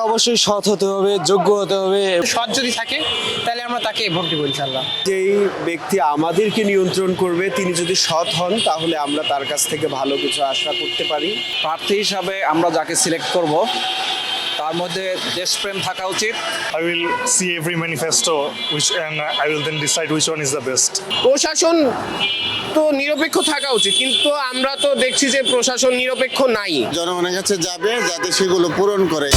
অবশ্যই সৎ হতে হবে, যোগ্য হতে হবে। সৎ যদি থাকে তাহলে আমরা তাকে ভোট দিব ইনশাল্লাহ। যেই ব্যক্তি আমাদেরকে নিয়ন্ত্রণ করবে তিনি যদি সৎ হন তাহলে আমরা তার কাছ থেকে ভালো কিছু আশা করতে পারি। প্রার্থী হিসাবে আমরা যাকে সিলেক্ট করব তার মধ্যে দেশপ্রেম থাকা উচিত। I will see every manifesto and I will then decide which one is the best. প্রশাসন তো নিরপেক্ষ থাকা উচিত, কিন্তু আমরা তো দেখছি যে প্রশাসন নিরপেক্ষ নাই। জনগণের কাছে যাবে যাতে সেগুলো পূরণ করে।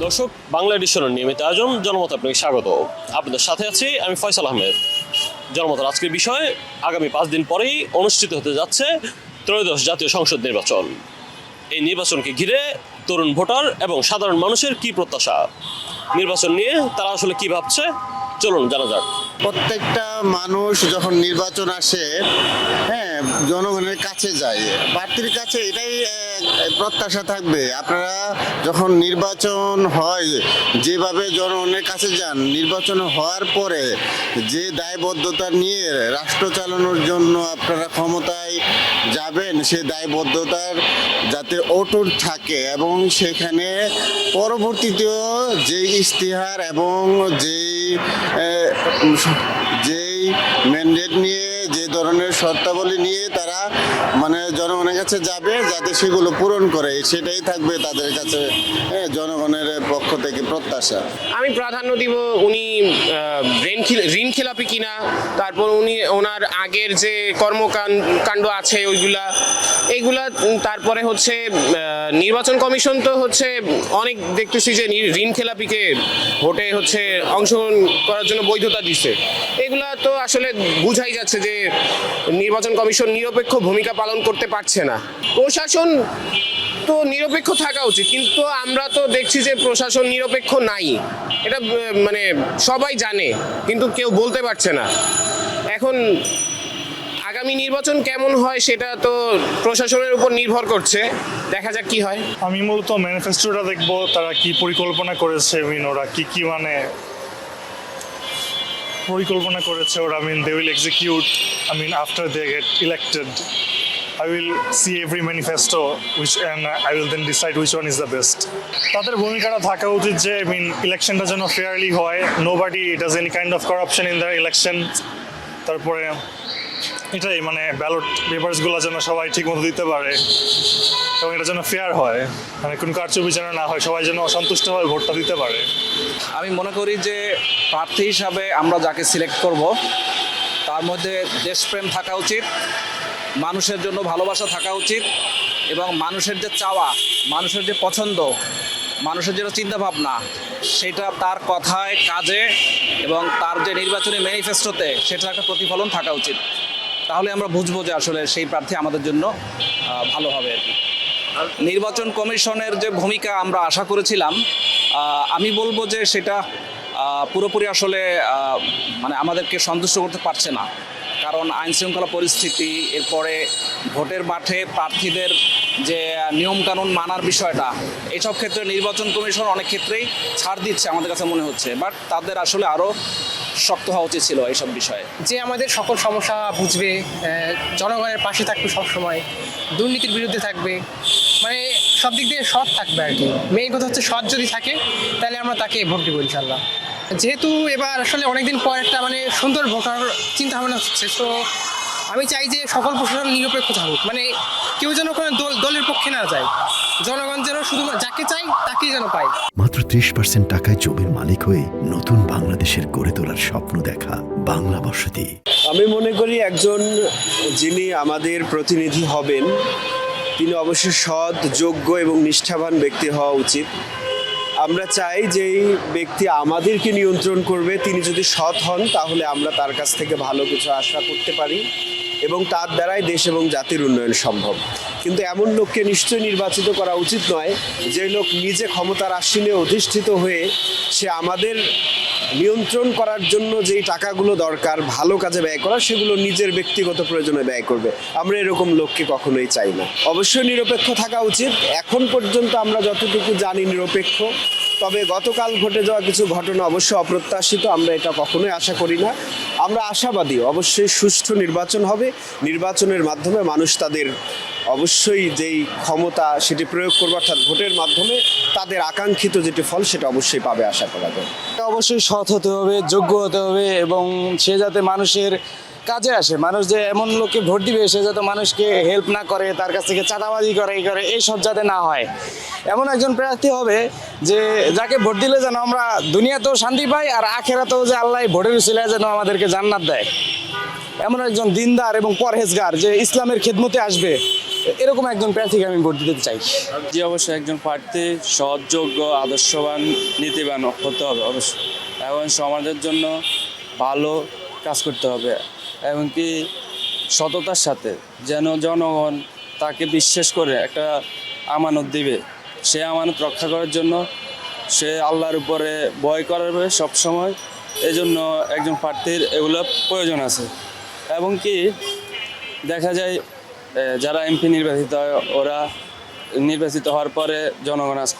দর্শক, বাংলা এডিশনের নিয়মিত আয়োজন জনমত আপনাকে স্বাগত। আপনাদের সাথে আছি আমি ফয়সাল আহমেদ। জনমতের আজকের বিষয়, আগামী 5 দিন পরেই অনুষ্ঠিত হতে যাচ্ছে ত্রয়োদশ জাতীয় সংসদ নির্বাচন। এই নির্বাচনকে ঘিরে তরুণ ভোটার এবং সাধারণ মানুষের কি প্রত্যাশা, নির্বাচন নিয়ে তারা আসলে কি ভাবছে, চলুন জানা যাক। প্রত্যেকটা মানুষ যখন নির্বাচন আসে, হ্যাঁ, জনগণের কাছে যায়, প্রার্থীর কাছে এটাই প্রত্যাশা থাকবে। আপনারা যখন নির্বাচন হয় যেভাবে জনগণের কাছে যান, নির্বাচন হওয়ার পরে যে দায়বদ্ধতা নিয়ে রাষ্ট্র চালানোর জন্য আপনারা ক্ষমতায় যাবেন, সে দায়বদ্ধতার যাতে অটুট থাকে এবং সেখানে পরবর্তীতেও যে ইশতেহার এবং যেই ম্যান্ডেট নিয়ে যে ধরনের শর্তাবলী নিয়ে তারা জনগণের কাছে যাবে যাতে সেগুলো পূরণ করে, সেটাই থাকবে তাদের কাছে জনগণের পক্ষ থেকে প্রত্যাশা। আমি প্রাধান্য দিব উনি ঋণ খেলাপি কিনা, তারপর ওনার আগের যে কর্মকাণ্ড আছে এইগুলা, তারপরে হচ্ছে নির্বাচন কমিশন তো হচ্ছে অনেক দেখতেছি যে ঋণ খেলাপিকে ভোটে হচ্ছে অংশগ্রহণ করার জন্য বৈধতা দিচ্ছে। এগুলা তো আসলে বুঝাই যাচ্ছে যে নির্বাচন কমিশন নিরপেক্ষ ভূমিকা পালন করতে পারছে না। প্রশাসন তো নিরপেক্ষ থাকা উচিত, কিন্তু আমরা তো দেখছি যে প্রশাসন নিরপেক্ষ নাই। এটা সবাই জানে, কিন্তু কেউ বলতে পারছে না। এখন আগামী নির্বাচন কেমন হয় সেটা তো প্রশাসনের উপর নির্ভর করছে, দেখা যাক কি হয়। আমি মূলত ম্যানিফেস্টোটা দেখবো, তারা কি পরিকল্পনা করেছে, ওরা কি পরিকল্পনা করেছে ওরা। they will execute, after they get elected. I will see every manifesto and I will then decide which one is the best. তাদের ভূমিকাটা থাকা উচিত যে ইলেকশনটা যেন ফেয়ারলি হয়, nobody does any kind of corruption in the election. তারপরে এটাই ব্যালট পেপারসগুলো যেন সবাই ঠিক মতো দিতে পারে এবং এটা যেন ফেয়ার হয়, কোনো কারচুপি যেন না হয়, সবাই যেন সন্তুষ্টভাবে ভোটটা দিতে পারে। আমি মনে করি যে প্রার্থী হিসাবে আমরা যাকে সিলেক্ট করব তার মধ্যে দেশপ্রেম থাকা উচিত, মানুষের জন্য ভালোবাসা থাকা উচিত এবং মানুষের যে চাওয়া, মানুষের যে পছন্দ, মানুষের যে চিন্তাভাবনা, সেটা তার কথায়, কাজে এবং তার যে নির্বাচনী ম্যানিফেস্টোতে সেটার একটা প্রতিফলন থাকা উচিত। তাহলে আমরা বুঝবো যে আসলে সেই প্রার্থী আমাদের জন্য ভালো হবে আর কি। নির্বাচন কমিশনের যে ভূমিকা আমরা আশা করেছিলাম, আমি বলবো যে সেটা পুরোপুরি আসলে আমাদেরকে সন্তুষ্ট করতে পারছে না। কারণ আইনশৃঙ্খলা পরিস্থিতি, এরপরে ভোটের মাঠে প্রার্থীদের যে নিয়মকানুন মানার বিষয়টা, এইসব ক্ষেত্রে নির্বাচন কমিশন অনেক ক্ষেত্রেই ছাড় দিচ্ছে আমাদের কাছে মনে হচ্ছে। বাট তাদের আসলে আরও শক্ত হওয়া উচিত ছিল এইসব বিষয়ে। যে আমাদের সকল সমস্যা বুঝবে, জনগণের পাশে থাকবে, সবসময় দুর্নীতির বিরুদ্ধে থাকবে, সব দিক দিয়ে সৎ থাকবে আর কি। মেইন কথা হচ্ছে সৎ যদি থাকে তাহলে আমরা তাকে ভোট দেবো ইনশাল্লাহ। যেহেতু এবার আসলে অনেকদিন পর একটা সুন্দর ভোটার চিন্তা ভাবনা হচ্ছে, তো আমি চাই যে সকল প্রশাসন নিরপেক্ষ থাকুক, কেউ যেন কোনো দলের পক্ষে না যায়, জনগণ যেন শুধু যাকে চাই তাকেই যেন পায়। মাত্র 30% টাকায় জমির মালিক হয়ে নতুন বাংলাদেশের গড়ে তোলার স্বপ্ন দেখা বাংলা বসতি। আমি মনে করি একজন যিনি আমাদের প্রতিনিধি হবেন তিনি অবশ্যই সৎ, যোগ্য এবং নিষ্ঠাবান ব্যক্তি হওয়া উচিত। আমরা চাই যে এই ব্যক্তি আমাদেরকে নিয়ন্ত্রণ করবে তিনি যদি সৎ হন তাহলে আমরা তার কাছ থেকে ভালো কিছু আশা করতে পারি এবং তার দ্বারাই দেশ এবং জাতির উন্নয়ন সম্ভব। কিন্তু এমন লোককে নিশ্চয়ই নির্বাচিত করা উচিত নয় যে লোক নিজে ক্ষমতার আসনে অধিষ্ঠিত হয়ে সে আমাদের নিয়ন্ত্রণ করার জন্য যেই টাকাগুলো দরকার ভালো কাজে ব্যয় করা, সেগুলো নিজের ব্যক্তিগত প্রয়োজনে ব্যয় করবে। আমরা এরকম লোককে কখনোই চাই না। অবশ্যই নিরপেক্ষ থাকা উচিত। এখন পর্যন্ত আমরা যতটুকু জানি নিরপেক্ষ, তবে গতকাল ঘটে যাওয়া কিছু ঘটনা অবশ্যই অপ্রত্যাশিত, আমরা এটা কখনোই আশা করি না। আমরা আশাবাদী অবশ্যই সুষ্ঠু নির্বাচন হবে, নির্বাচনের মাধ্যমে মানুষ তাদের অবশ্যই যেই ক্ষমতা সেটি প্রয়োগ করবে, অর্থাৎ ভোটের মাধ্যমে তাদের আকাঙ্ক্ষিত যেটি ফল সেটা অবশ্যই পাবে আশা করা যায়। অবশ্যই সৎ হতে হবে, যোগ্য হতে হবে এবং সে যাতে মানুষের কাজে আসে। মানুষ যে এমন লোককে ভোট দিবে সে যাতে মানুষকে হেল্প না করে, তার কাছ থেকে চাঁদাবাজি করে এইসব যাতে না হয়। এমন একজন প্রার্থী হবে যে যাকে ভোট দিলে যেন আমরা দুনিয়াতেও শান্তি পাই আর আখেরাতেও যে আল্লাহ ভোটের উসিলায় যেন আমাদেরকে জান্নাত দেয়। এমন একজন দিনদার এবং পরহেজগার যে ইসলামের খেদমতে আসবে, এরকম একজন প্রার্থীকে আমি ভোট দিতে চাই। জি অবশ্যই একজন প্রার্থী সৎ, যোগ্য, আদর্শবান, নীতিবান হতে হবে অবশ্যই, এবং সমাজের জন্য ভালো কাজ করতে হবে এবং কি সততার সাথে, যেন জনগণ তাকে বিশ্বাস করে একটা আমানত দিবে, সে আমানত রক্ষা করার জন্য সে আল্লাহর উপরে ভয় করবে সবসময়। এই জন্য একজন প্রার্থীর এগুলো প্রয়োজন আছে। এবং কি দেখা যায় যারা এমপি নির্বাচিত হয়, ওরা নির্বাচিত হওয়ার পরে জনগণ আজ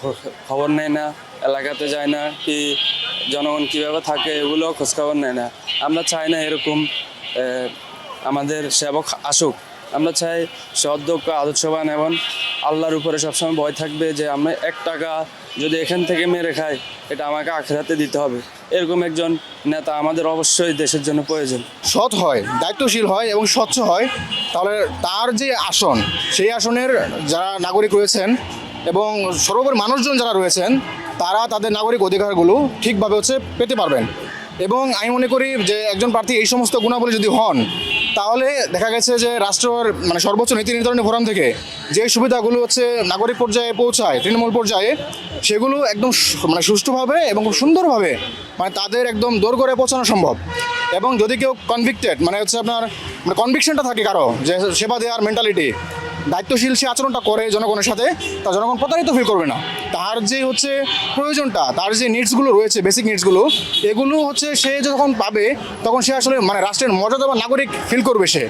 খবর নেয় না, এলাকাতে যায় না, কি জনগণ কীভাবে থাকে এগুলো খোঁজখবর নেয় না। আমরা চাই না এরকম আমাদের সেবক আসুক। আমরা চাই সদযোগ্য, আদর্শবান এবং আল্লাহর উপরে সবসময় ভয় থাকবে যে আমরা 1 টাকা যদি এখান থেকে মেরে খাই, এটা আমাকে আখিরাতে দিতে হবে। এরকম একজন নেতা আমাদের অবশ্যই দেশের জন্য প্রয়োজন। সৎ হয়, দায়িত্বশীল হয় এবং স্বচ্ছ হয়, তাহলে তার যে আসন, সেই আসনের যারা নাগরিক রয়েছেন এবং সর্বোপরি মানুষজন যারা রয়েছেন, তারা তাদের নাগরিক অধিকারগুলো ঠিকভাবে পেতে পারবেন। এবং আমি মনে করি যে একজন প্রার্থী এই সমস্ত গুণাবলী যদি হন, তাহলে দেখা গেছে যে রাষ্ট্রের সর্বোচ্চ নীতি নির্ধারণী ফোরাম থেকে যে সুবিধাগুলো নাগরিক পর্যায়ে পৌঁছায়, তৃণমূল পর্যায়ে, সেগুলো একদম সুষ্ঠুভাবে এবং খুব সুন্দরভাবে তাদের একদম দোরগোড়ায় পৌঁছানো সম্ভব। এবং যদি কেউ কনভিক্টেড আপনার কনভিকশনটা থাকে কারো যে সেবা দেওয়ার মেন্টালিটি, দায়িত্বশীল সে আচরণটা করে জনগণের সাথে, তা জনগণ প্রতারিত ফিল করবে না। তার যে প্রয়োজনটা, তার যে নিডসগুলো রয়েছে, বেসিক নিডসগুলো, এগুলো সে যখন পাবে তখন সে আসলে রাষ্ট্রের মর্যাদাবান নাগরিক ফিল করবে সে।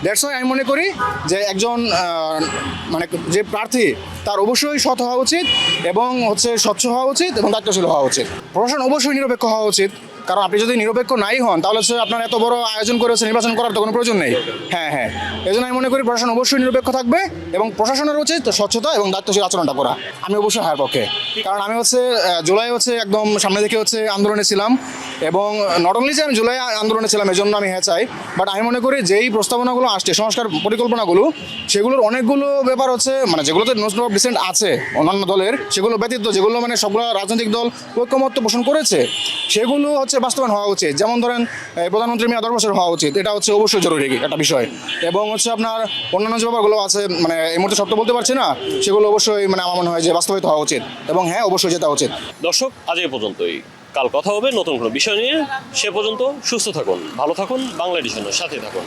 দ্যাটস ওয়াই আমি মনে করি যে একজন যে প্রার্থী তার অবশ্যই সৎ হওয়া উচিত এবং স্বচ্ছ হওয়া উচিত এবং দায়িত্বশীল হওয়া উচিত। প্রশাসন অবশ্যই নিরপেক্ষ হওয়া উচিত, কারণ আপনি যদি নিরপেক্ষ নাই হন তাহলে আপনার এত বড় আয়োজন করেছে, নির্বাচন করার তো কোনো প্রয়োজন নেই। হ্যাঁ, এই জন্য আমি মনে করি প্রশাসন অবশ্যই নিরপেক্ষ থাকবে এবং প্রশাসনের উচিত স্বচ্ছতা এবং দায়িত্বশীল আচরণটা করা। আমি অবশ্যই হায়ার পক্ষে, কারণ আমি জুলাই একদম সামনে থেকে আন্দোলনে ছিলাম এবং নট অনলি যে আমি জুলাই আন্দোলনে ছিলাম এজন্য আমি হ্যাঁ চাই, বাট আমি মনে করি যেই প্রস্তাবনাগুলো আসছে, সংস্কার পরিকল্পনাগুলো, সেগুলোর অনেকগুলো ব্যাপার যেগুলোতে নো ডিসেন্ট আছে অন্যান্য দলের, সেগুলো ব্যতীত যেগুলো সবগুলো রাজনৈতিক দল ঐক্যমত্য পোষণ করেছে, সেগুলো বাস্তবায়ন হওয়া উচিত। যেমন ধরেন প্রধানমন্ত্রী মেয়াদ 10 বছর হওয়া উচিত, এটা অবশ্যই জরুরি একটা বিষয়। এবং আপনার অন্যান্য যে ব্যাপারগুলো আছে এই মুহূর্তে সব তো বলতে পারছি না, সেগুলো অবশ্যই আমার মনে হয় যে বাস্তবায়িত হওয়া উচিত এবং হ্যাঁ অবশ্যই যেতে উচিত। দর্শক, আজ এই পর্যন্তই। কাল কথা হবে নতুন কোনো বিষয় নিয়ে। সে পর্যন্ত সুস্থ থাকুন, ভালো থাকুন, বাংলা এডিশনের সাথে থাকুন।